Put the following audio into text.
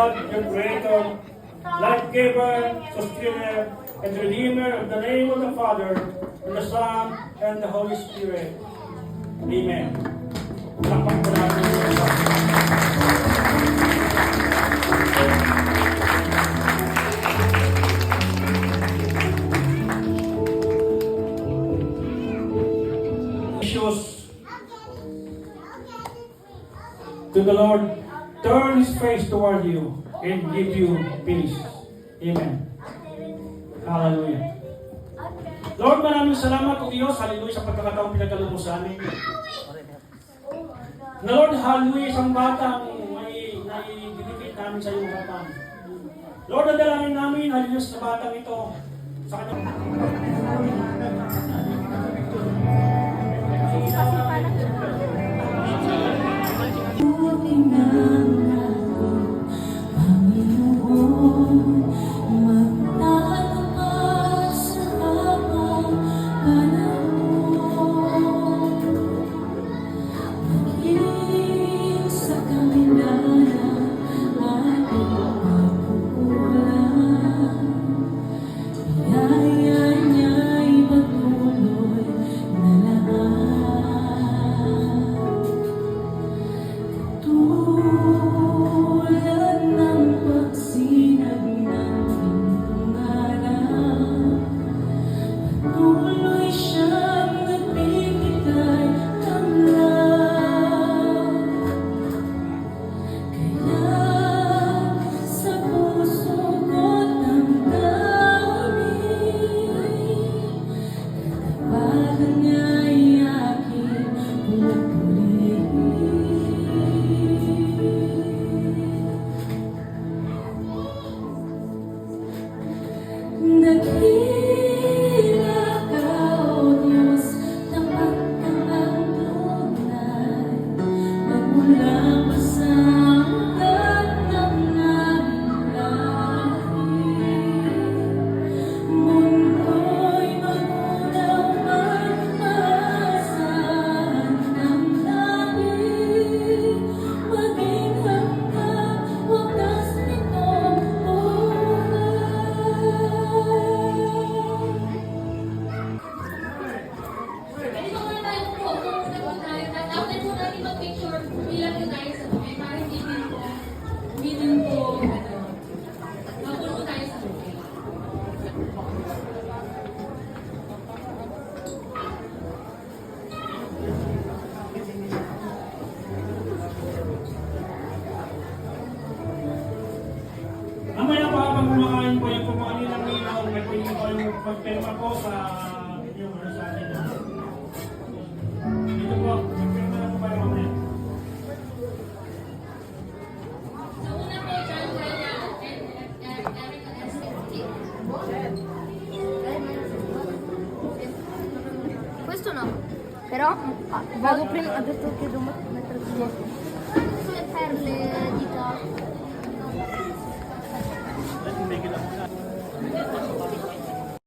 God, your Creator, life giver, sustainer, and redeemer of the name of the Father, and the Son, and the Holy Spirit. Amen. Lakpan po natin yung Diyos. To the Lord, turn His face toward you and give you peace. Amen. Hallelujah. Lord, maraming salamat o Diyos. Hallelujah sa pagkakataong pinagkaloob mo sa amin. Na Lord, hallelujah isang batang may naididikit namin sa iyong harapan. Lord, nadalangin namin, hallelujah sa batang ito. Sa kanyang... Mamaya pa habang kumakain po yung kumain ng ninaw, may pwede po yung pagpirma po sa inyong sa atin. Dito po, pagpirma na po kayo mamaya. Sa una po, John Raya and Erica S. Questo no, però vado prima, ha detto che devo mettere le perle, dita.